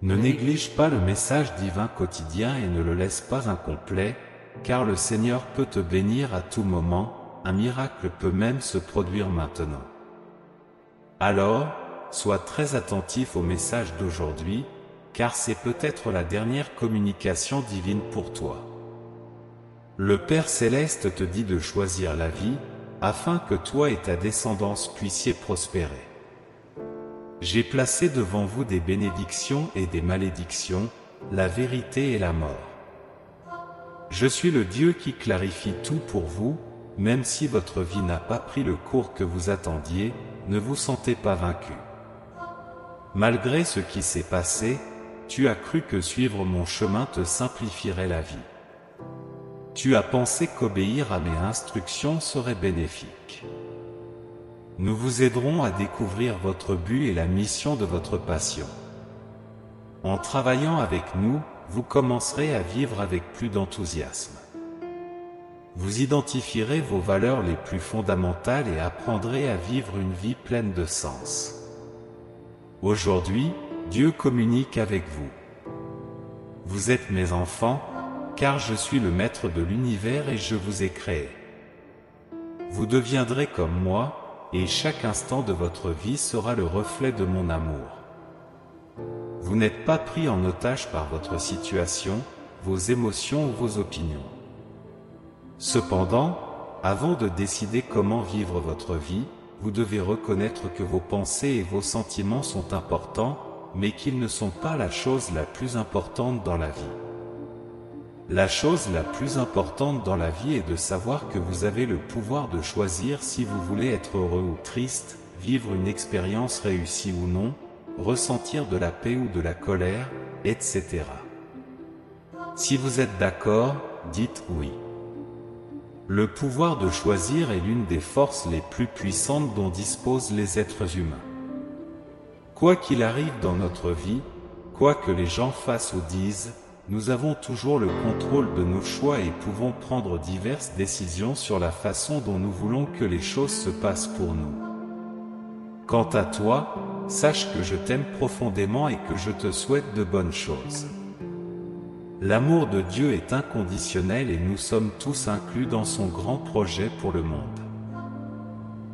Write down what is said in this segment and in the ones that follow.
Ne néglige pas le message divin quotidien et ne le laisse pas incomplet, car le Seigneur peut te bénir à tout moment, un miracle peut même se produire maintenant. Alors, sois très attentif au message d'aujourd'hui, car c'est peut-être la dernière communication divine pour toi. Le Père Céleste te dit de choisir la vie, afin que toi et ta descendance puissiez prospérer. J'ai placé devant vous des bénédictions et des malédictions, la vérité et la mort. Je suis le Dieu qui clarifie tout pour vous, même si votre vie n'a pas pris le cours que vous attendiez, ne vous sentez pas vaincu. Malgré ce qui s'est passé, tu as cru que suivre mon chemin te simplifierait la vie. Tu as pensé qu'obéir à mes instructions serait bénéfique. Nous vous aiderons à découvrir votre but et la mission de votre passion. En travaillant avec nous, vous commencerez à vivre avec plus d'enthousiasme. Vous identifierez vos valeurs les plus fondamentales et apprendrez à vivre une vie pleine de sens. Aujourd'hui, Dieu communique avec vous. Vous êtes mes enfants, car je suis le maître de l'univers et je vous ai créé. Vous deviendrez comme moi, et chaque instant de votre vie sera le reflet de mon amour. Vous n'êtes pas pris en otage par votre situation, vos émotions ou vos opinions. Cependant, avant de décider comment vivre votre vie, vous devez reconnaître que vos pensées et vos sentiments sont importants, mais qu'ils ne sont pas la chose la plus importante dans la vie. La chose la plus importante dans la vie est de savoir que vous avez le pouvoir de choisir si vous voulez être heureux ou triste, vivre une expérience réussie ou non, ressentir de la paix ou de la colère, etc. Si vous êtes d'accord, dites oui. Le pouvoir de choisir est l'une des forces les plus puissantes dont disposent les êtres humains. Quoi qu'il arrive dans notre vie, quoi que les gens fassent ou disent, nous avons toujours le contrôle de nos choix et pouvons prendre diverses décisions sur la façon dont nous voulons que les choses se passent pour nous. Quant à toi, sache que je t'aime profondément et que je te souhaite de bonnes choses. L'amour de Dieu est inconditionnel et nous sommes tous inclus dans son grand projet pour le monde.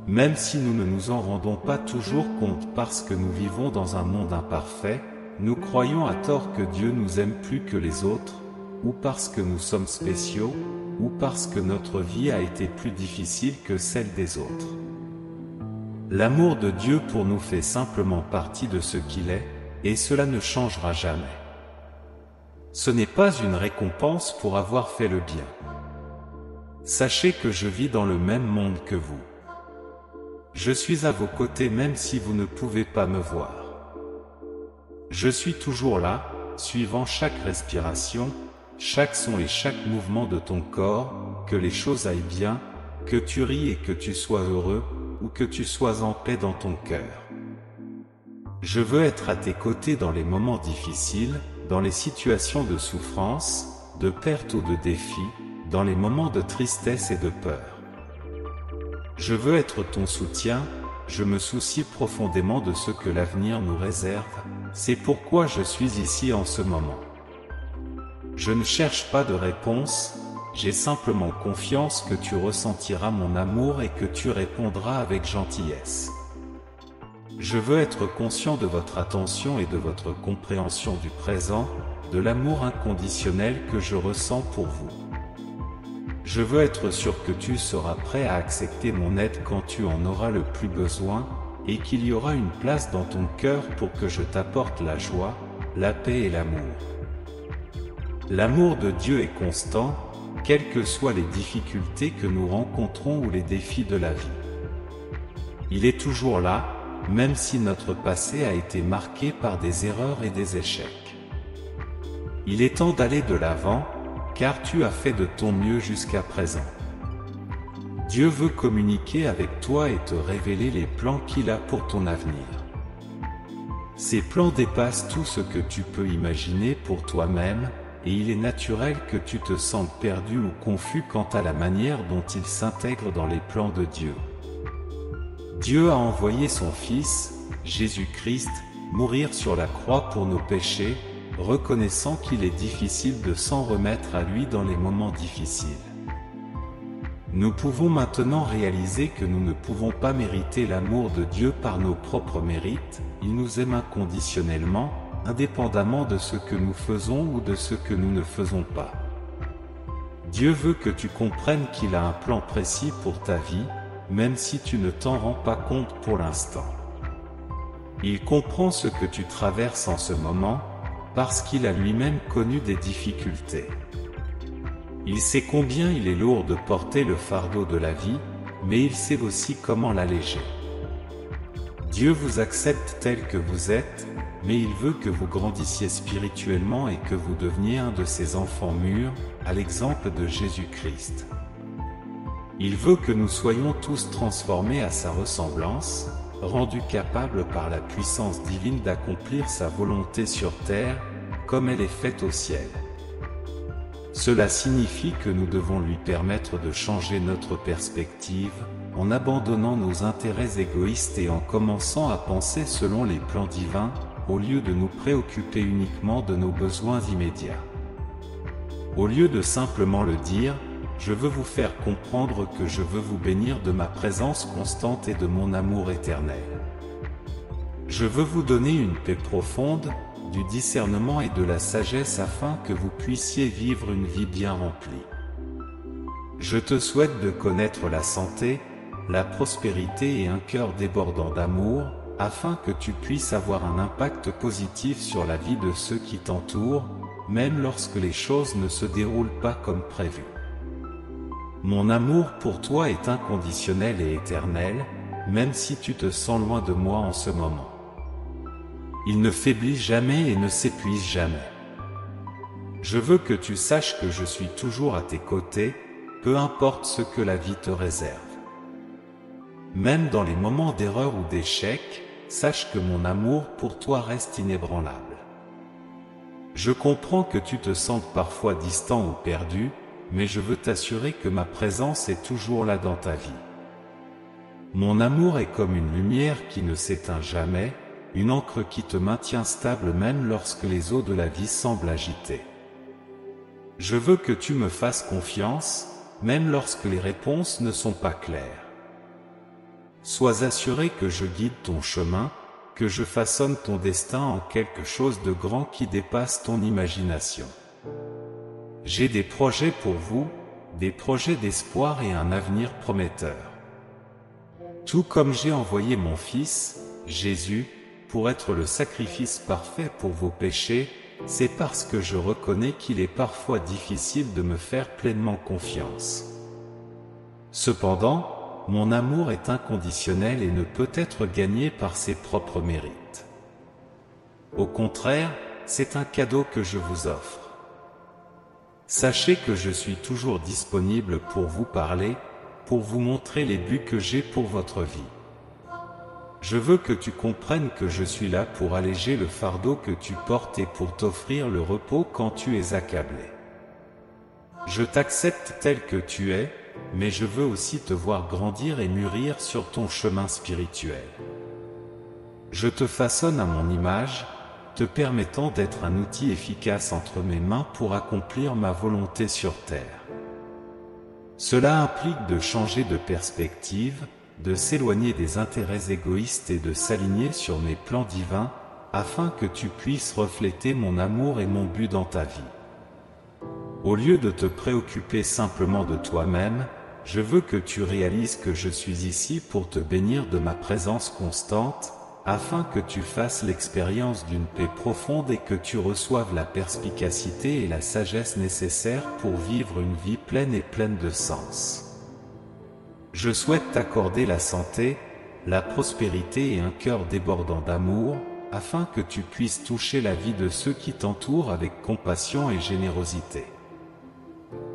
Même si nous ne nous en rendons pas toujours compte parce que nous vivons dans un monde imparfait, nous croyons à tort que Dieu nous aime plus que les autres, ou parce que nous sommes spéciaux, ou parce que notre vie a été plus difficile que celle des autres. L'amour de Dieu pour nous fait simplement partie de ce qu'il est, et cela ne changera jamais. Ce n'est pas une récompense pour avoir fait le bien. Sachez que je vis dans le même monde que vous. Je suis à vos côtés même si vous ne pouvez pas me voir. Je suis toujours là, suivant chaque respiration, chaque son et chaque mouvement de ton corps, que les choses aillent bien, que tu ris et que tu sois heureux, ou que tu sois en paix dans ton cœur. Je veux être à tes côtés dans les moments difficiles, dans les situations de souffrance, de perte ou de défi, dans les moments de tristesse et de peur. Je veux être ton soutien, je me soucie profondément de ce que l'avenir nous réserve, c'est pourquoi je suis ici en ce moment. Je ne cherche pas de réponse, j'ai simplement confiance que tu ressentiras mon amour et que tu répondras avec gentillesse. Je veux être conscient de votre attention et de votre compréhension du présent, de l'amour inconditionnel que je ressens pour vous. Je veux être sûr que tu seras prêt à accepter mon aide quand tu en auras le plus besoin, et qu'il y aura une place dans ton cœur pour que je t'apporte la joie, la paix et l'amour. L'amour de Dieu est constant, quelles que soient les difficultés que nous rencontrons ou les défis de la vie. Il est toujours là, même si notre passé a été marqué par des erreurs et des échecs. Il est temps d'aller de l'avant, car tu as fait de ton mieux jusqu'à présent. Dieu veut communiquer avec toi et te révéler les plans qu'il a pour ton avenir. Ces plans dépassent tout ce que tu peux imaginer pour toi-même, et il est naturel que tu te sentes perdu ou confus quant à la manière dont il s'intègre dans les plans de Dieu. Dieu a envoyé son Fils, Jésus-Christ, mourir sur la croix pour nos péchés, reconnaissant qu'il est difficile de s'en remettre à lui dans les moments difficiles. Nous pouvons maintenant réaliser que nous ne pouvons pas mériter l'amour de Dieu par nos propres mérites. Il nous aime inconditionnellement, indépendamment de ce que nous faisons ou de ce que nous ne faisons pas. Dieu veut que tu comprennes qu'il a un plan précis pour ta vie, même si tu ne t'en rends pas compte pour l'instant. Il comprend ce que tu traverses en ce moment, parce qu'il a lui-même connu des difficultés. Il sait combien il est lourd de porter le fardeau de la vie, mais il sait aussi comment l'alléger. Dieu vous accepte tel que vous êtes, mais il veut que vous grandissiez spirituellement et que vous deveniez un de ses enfants mûrs, à l'exemple de Jésus-Christ. Il veut que nous soyons tous transformés à sa ressemblance, rendus capables par la puissance divine d'accomplir sa volonté sur terre, comme elle est faite au ciel. Cela signifie que nous devons lui permettre de changer notre perspective, en abandonnant nos intérêts égoïstes et en commençant à penser selon les plans divins, au lieu de nous préoccuper uniquement de nos besoins immédiats. Au lieu de simplement le dire, je veux vous faire comprendre que je veux vous bénir de ma présence constante et de mon amour éternel. Je veux vous donner une paix profonde, du discernement et de la sagesse afin que vous puissiez vivre une vie bien remplie. Je te souhaite de connaître la santé, la prospérité et un cœur débordant d'amour, afin que tu puisses avoir un impact positif sur la vie de ceux qui t'entourent, même lorsque les choses ne se déroulent pas comme prévu. Mon amour pour toi est inconditionnel et éternel, même si tu te sens loin de moi en ce moment. Il ne faiblit jamais et ne s'épuise jamais. Je veux que tu saches que je suis toujours à tes côtés, peu importe ce que la vie te réserve. Même dans les moments d'erreur ou d'échec, sache que mon amour pour toi reste inébranlable. Je comprends que tu te sentes parfois distant ou perdu, mais je veux t'assurer que ma présence est toujours là dans ta vie. Mon amour est comme une lumière qui ne s'éteint jamais, une encre qui te maintient stable même lorsque les eaux de la vie semblent agitées. Je veux que tu me fasses confiance, même lorsque les réponses ne sont pas claires. Sois assuré que je guide ton chemin, que je façonne ton destin en quelque chose de grand qui dépasse ton imagination. J'ai des projets pour vous, des projets d'espoir et un avenir prometteur. Tout comme j'ai envoyé mon Fils, Jésus, pour être le sacrifice parfait pour vos péchés, c'est parce que je reconnais qu'il est parfois difficile de me faire pleinement confiance. Cependant, mon amour est inconditionnel et ne peut être gagné par ses propres mérites. Au contraire, c'est un cadeau que je vous offre. Sachez que je suis toujours disponible pour vous parler, pour vous montrer les buts que j'ai pour votre vie. Je veux que tu comprennes que je suis là pour alléger le fardeau que tu portes et pour t'offrir le repos quand tu es accablé. Je t'accepte tel que tu es, mais je veux aussi te voir grandir et mûrir sur ton chemin spirituel. Je te façonne à mon image, te permettant d'être un outil efficace entre mes mains pour accomplir ma volonté sur terre. Cela implique de changer de perspective, de s'éloigner des intérêts égoïstes et de s'aligner sur mes plans divins, afin que tu puisses refléter mon amour et mon but dans ta vie. Au lieu de te préoccuper simplement de toi-même, je veux que tu réalises que je suis ici pour te bénir de ma présence constante, afin que tu fasses l'expérience d'une paix profonde et que tu reçoives la perspicacité et la sagesse nécessaires pour vivre une vie pleine et pleine de sens. Je souhaite t'accorder la santé, la prospérité et un cœur débordant d'amour, afin que tu puisses toucher la vie de ceux qui t'entourent avec compassion et générosité.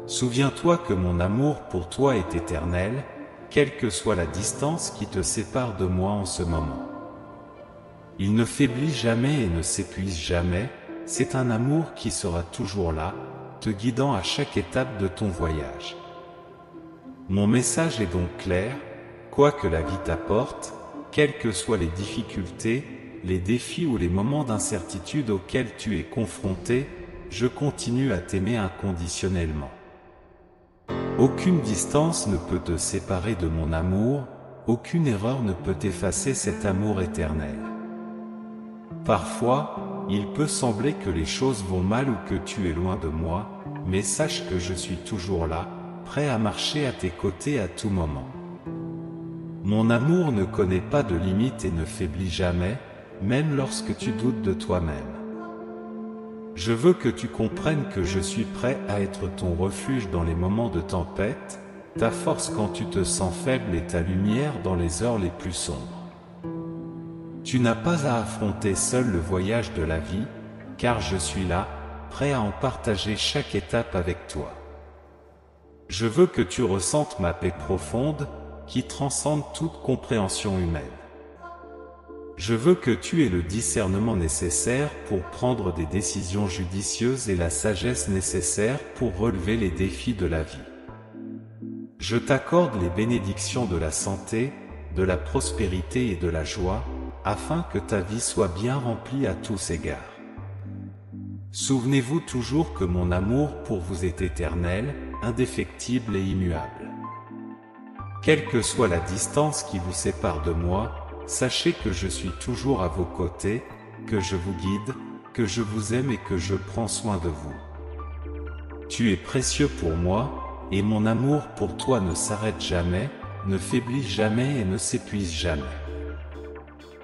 Souviens-toi que mon amour pour toi est éternel, quelle que soit la distance qui te sépare de moi en ce moment. Il ne faiblit jamais et ne s'épuise jamais, c'est un amour qui sera toujours là, te guidant à chaque étape de ton voyage. Mon message est donc clair, quoi que la vie t'apporte, quelles que soient les difficultés, les défis ou les moments d'incertitude auxquels tu es confronté, je continue à t'aimer inconditionnellement. Aucune distance ne peut te séparer de mon amour, aucune erreur ne peut effacer cet amour éternel. Parfois, il peut sembler que les choses vont mal ou que tu es loin de moi, mais sache que je suis toujours là, prêt à marcher à tes côtés à tout moment. Mon amour ne connaît pas de limites et ne faiblit jamais, même lorsque tu doutes de toi-même. Je veux que tu comprennes que je suis prêt à être ton refuge dans les moments de tempête, ta force quand tu te sens faible et ta lumière dans les heures les plus sombres. Tu n'as pas à affronter seul le voyage de la vie, car je suis là, prêt à en partager chaque étape avec toi. Je veux que tu ressentes ma paix profonde, qui transcende toute compréhension humaine. Je veux que tu aies le discernement nécessaire pour prendre des décisions judicieuses et la sagesse nécessaire pour relever les défis de la vie. Je t'accorde les bénédictions de la santé, de la prospérité et de la joie, afin que ta vie soit bien remplie à tous égards. Souvenez-vous toujours que mon amour pour vous est éternel, indéfectible et immuable. Quelle que soit la distance qui vous sépare de moi, sachez que je suis toujours à vos côtés, que je vous guide, que je vous aime et que je prends soin de vous. Tu es précieux pour moi, et mon amour pour toi ne s'arrête jamais, ne faiblit jamais et ne s'épuise jamais.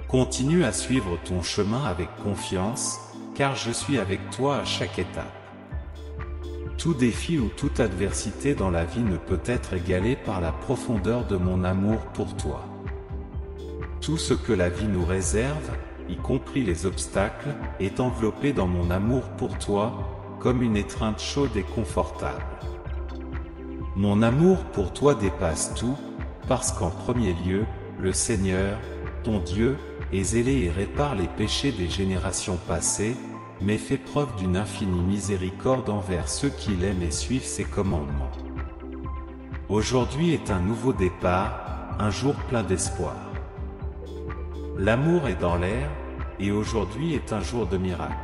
Continue à suivre ton chemin avec confiance, car je suis avec toi à chaque étape. Tout défi ou toute adversité dans la vie ne peut être égalé par la profondeur de mon amour pour toi. Tout ce que la vie nous réserve, y compris les obstacles, est enveloppé dans mon amour pour toi, comme une étreinte chaude et confortable. Mon amour pour toi dépasse tout, parce qu'en premier lieu, le Seigneur, ton Dieu, est zélé et répare les péchés des générations passées, mais fait preuve d'une infinie miséricorde envers ceux qui l'aiment et suivent ses commandements. Aujourd'hui est un nouveau départ, un jour plein d'espoir. L'amour est dans l'air, et aujourd'hui est un jour de miracle.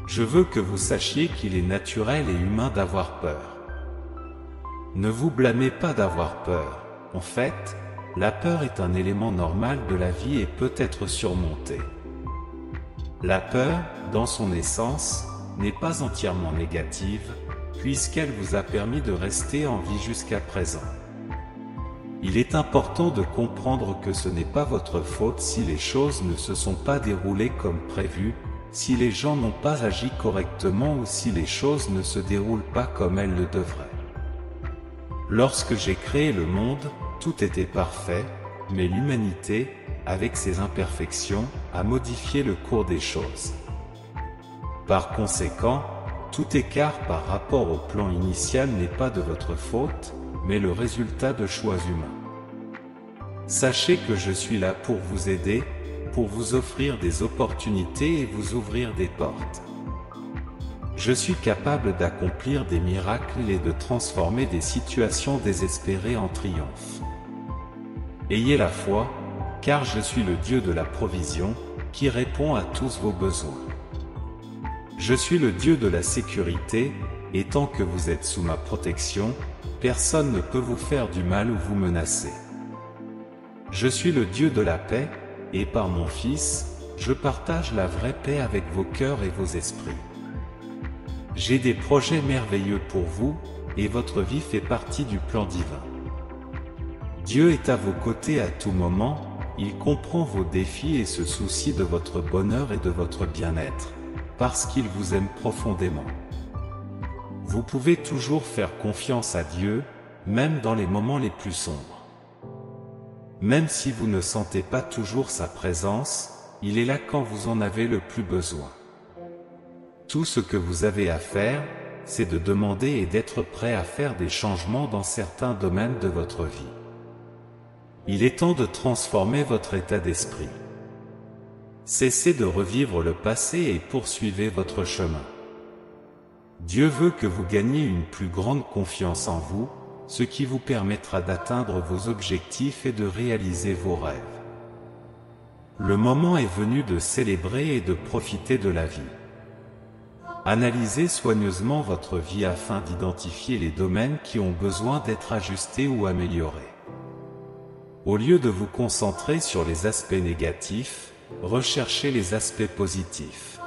Je veux que vous sachiez qu'il est naturel et humain d'avoir peur. Ne vous blâmez pas d'avoir peur. En fait, la peur est un élément normal de la vie et peut être surmontée. La peur, dans son essence, n'est pas entièrement négative, puisqu'elle vous a permis de rester en vie jusqu'à présent. Il est important de comprendre que ce n'est pas votre faute si les choses ne se sont pas déroulées comme prévu, si les gens n'ont pas agi correctement ou si les choses ne se déroulent pas comme elles le devraient. Lorsque j'ai créé le monde, tout était parfait, mais l'humanité, avec ses imperfections, a modifié le cours des choses. Par conséquent, tout écart par rapport au plan initial n'est pas de votre faute, mais le résultat de choix humains. Sachez que je suis là pour vous aider, pour vous offrir des opportunités et vous ouvrir des portes. Je suis capable d'accomplir des miracles et de transformer des situations désespérées en triomphe. Ayez la foi, car je suis le Dieu de la provision, qui répond à tous vos besoins. Je suis le Dieu de la sécurité, et tant que vous êtes sous ma protection, personne ne peut vous faire du mal ou vous menacer. Je suis le Dieu de la paix, et par mon Fils, je partage la vraie paix avec vos cœurs et vos esprits. J'ai des projets merveilleux pour vous, et votre vie fait partie du plan divin. Dieu est à vos côtés à tout moment, il comprend vos défis et se soucie de votre bonheur et de votre bien-être, parce qu'il vous aime profondément. Vous pouvez toujours faire confiance à Dieu, même dans les moments les plus sombres. Même si vous ne sentez pas toujours sa présence, il est là quand vous en avez le plus besoin. Tout ce que vous avez à faire, c'est de demander et d'être prêt à faire des changements dans certains domaines de votre vie. Il est temps de transformer votre état d'esprit. Cessez de revivre le passé et poursuivez votre chemin. Dieu veut que vous gagniez une plus grande confiance en vous, ce qui vous permettra d'atteindre vos objectifs et de réaliser vos rêves. Le moment est venu de célébrer et de profiter de la vie. Analysez soigneusement votre vie afin d'identifier les domaines qui ont besoin d'être ajustés ou améliorés. Au lieu de vous concentrer sur les aspects négatifs, recherchez les aspects positifs.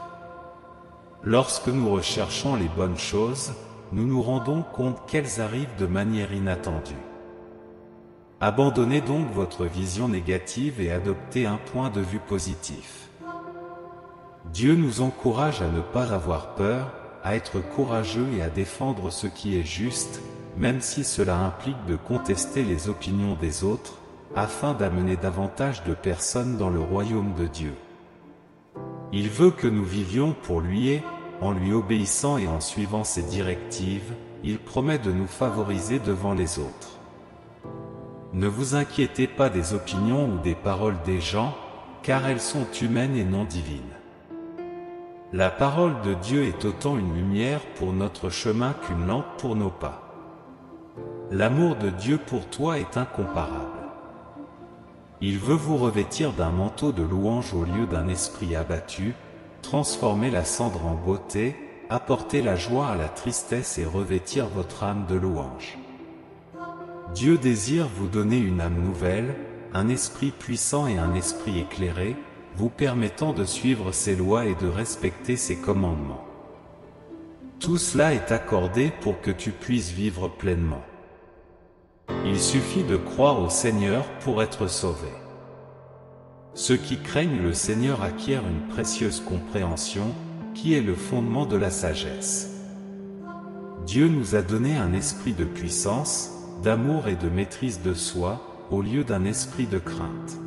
Lorsque nous recherchons les bonnes choses, nous nous rendons compte qu'elles arrivent de manière inattendue. Abandonnez donc votre vision négative et adoptez un point de vue positif. Dieu nous encourage à ne pas avoir peur, à être courageux et à défendre ce qui est juste, même si cela implique de contester les opinions des autres, afin d'amener davantage de personnes dans le royaume de Dieu. Il veut que nous vivions pour lui et, en lui obéissant et en suivant ses directives, il promet de nous favoriser devant les autres. Ne vous inquiétez pas des opinions ou des paroles des gens, car elles sont humaines et non divines. La parole de Dieu est autant une lumière pour notre chemin qu'une lampe pour nos pas. L'amour de Dieu pour toi est incomparable. Il veut vous revêtir d'un manteau de louange au lieu d'un esprit abattu, transformer la cendre en beauté, apporter la joie à la tristesse et revêtir votre âme de louange. Dieu désire vous donner une âme nouvelle, un esprit puissant et un esprit éclairé, vous permettant de suivre ses lois et de respecter ses commandements. Tout cela est accordé pour que tu puisses vivre pleinement. Il suffit de croire au Seigneur pour être sauvé. Ceux qui craignent le Seigneur acquièrent une précieuse compréhension, qui est le fondement de la sagesse. Dieu nous a donné un esprit de puissance, d'amour et de maîtrise de soi, au lieu d'un esprit de crainte.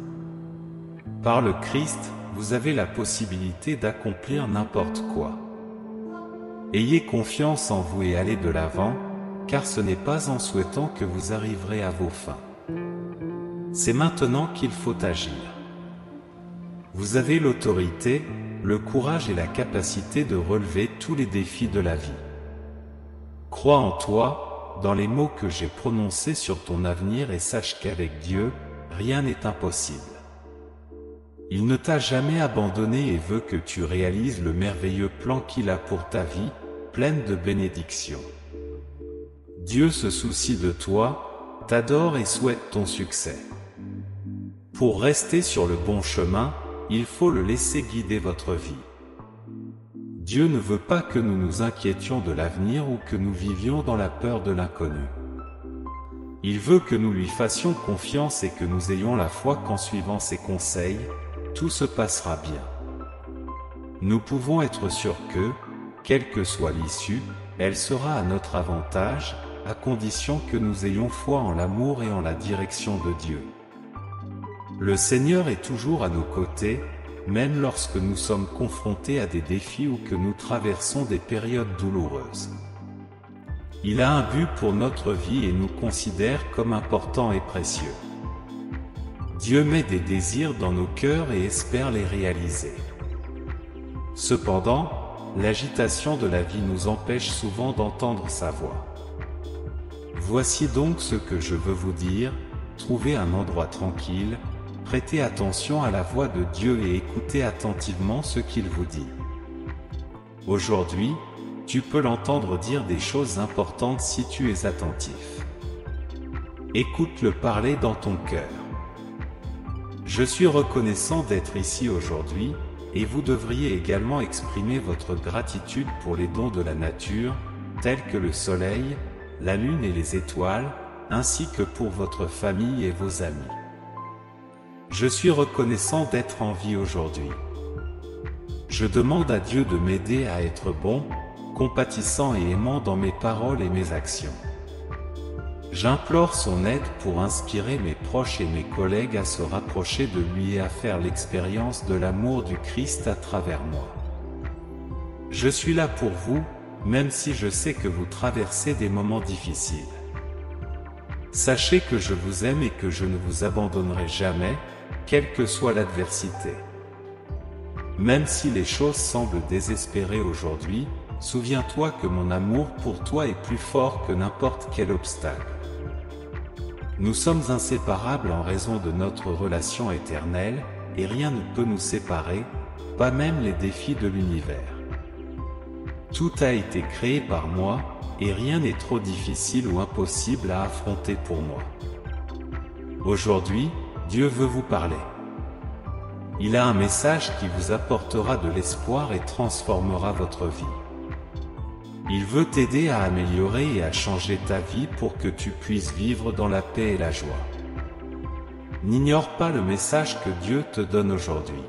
Par le Christ, vous avez la possibilité d'accomplir n'importe quoi. Ayez confiance en vous et allez de l'avant, car ce n'est pas en souhaitant que vous arriverez à vos fins. C'est maintenant qu'il faut agir. Vous avez l'autorité, le courage et la capacité de relever tous les défis de la vie. Crois en toi, dans les mots que j'ai prononcés sur ton avenir et sache qu'avec Dieu, rien n'est impossible. Il ne t'a jamais abandonné et veut que tu réalises le merveilleux plan qu'il a pour ta vie, pleine de bénédictions. Dieu se soucie de toi, t'adore et souhaite ton succès. Pour rester sur le bon chemin, il faut le laisser guider votre vie. Dieu ne veut pas que nous nous inquiétions de l'avenir ou que nous vivions dans la peur de l'inconnu. Il veut que nous lui fassions confiance et que nous ayons la foi qu'en suivant ses conseils, tout se passera bien. Nous pouvons être sûrs que, quelle que soit l'issue, elle sera à notre avantage, à condition que nous ayons foi en l'amour et en la direction de Dieu. Le Seigneur est toujours à nos côtés, même lorsque nous sommes confrontés à des défis ou que nous traversons des périodes douloureuses. Il a un but pour notre vie et nous considère comme importants et précieux. Dieu met des désirs dans nos cœurs et espère les réaliser. Cependant, l'agitation de la vie nous empêche souvent d'entendre sa voix. Voici donc ce que je veux vous dire, trouvez un endroit tranquille, prêtez attention à la voix de Dieu et écoutez attentivement ce qu'il vous dit. Aujourd'hui, tu peux l'entendre dire des choses importantes si tu es attentif. Écoute-le parler dans ton cœur. Je suis reconnaissant d'être ici aujourd'hui, et vous devriez également exprimer votre gratitude pour les dons de la nature, tels que le soleil, la lune et les étoiles, ainsi que pour votre famille et vos amis. Je suis reconnaissant d'être en vie aujourd'hui. Je demande à Dieu de m'aider à être bon, compatissant et aimant dans mes paroles et mes actions. J'implore son aide pour inspirer mes proches et mes collègues à se rapprocher de lui et à faire l'expérience de l'amour du Christ à travers moi. Je suis là pour vous, même si je sais que vous traversez des moments difficiles. Sachez que je vous aime et que je ne vous abandonnerai jamais, quelle que soit l'adversité. Même si les choses semblent désespérées aujourd'hui, souviens-toi que mon amour pour toi est plus fort que n'importe quel obstacle. Nous sommes inséparables en raison de notre relation éternelle, et rien ne peut nous séparer, pas même les défis de l'univers. Tout a été créé par moi, et rien n'est trop difficile ou impossible à affronter pour moi. Aujourd'hui, Dieu veut vous parler. Il a un message qui vous apportera de l'espoir et transformera votre vie. Il veut t'aider à améliorer et à changer ta vie pour que tu puisses vivre dans la paix et la joie. N'ignore pas le message que Dieu te donne aujourd'hui.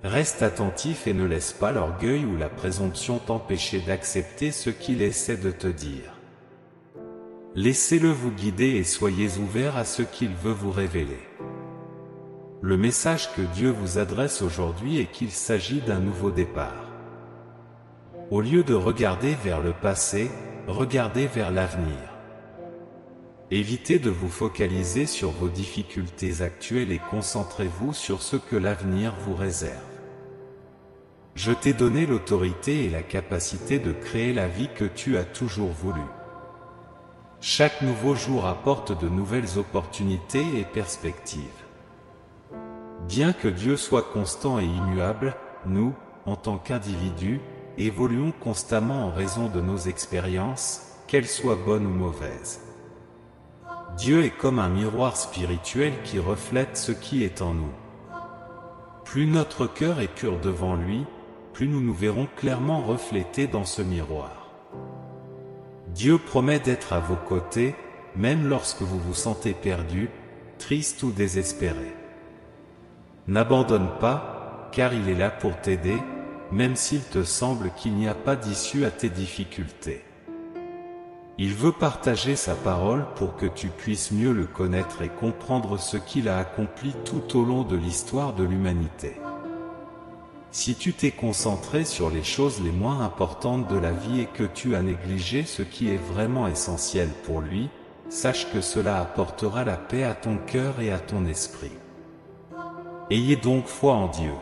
Reste attentif et ne laisse pas l'orgueil ou la présomption t'empêcher d'accepter ce qu'il essaie de te dire. Laissez-le vous guider et soyez ouverts à ce qu'il veut vous révéler. Le message que Dieu vous adresse aujourd'hui est qu'il s'agit d'un nouveau départ. Au lieu de regarder vers le passé, regardez vers l'avenir. Évitez de vous focaliser sur vos difficultés actuelles et concentrez-vous sur ce que l'avenir vous réserve. Je t'ai donné l'autorité et la capacité de créer la vie que tu as toujours voulu. Chaque nouveau jour apporte de nouvelles opportunités et perspectives. Bien que Dieu soit constant et immuable, nous, en tant qu'individus, évoluons constamment en raison de nos expériences, qu'elles soient bonnes ou mauvaises. Dieu est comme un miroir spirituel qui reflète ce qui est en nous. Plus notre cœur est pur devant lui, plus nous nous verrons clairement reflétés dans ce miroir. Dieu promet d'être à vos côtés, même lorsque vous vous sentez perdu, triste ou désespéré. N'abandonne pas, car il est là pour t'aider, même s'il te semble qu'il n'y a pas d'issue à tes difficultés. Il veut partager sa parole pour que tu puisses mieux le connaître et comprendre ce qu'il a accompli tout au long de l'histoire de l'humanité. Si tu t'es concentré sur les choses les moins importantes de la vie et que tu as négligé ce qui est vraiment essentiel pour lui, sache que cela apportera la paix à ton cœur et à ton esprit. Ayez donc foi en Dieu.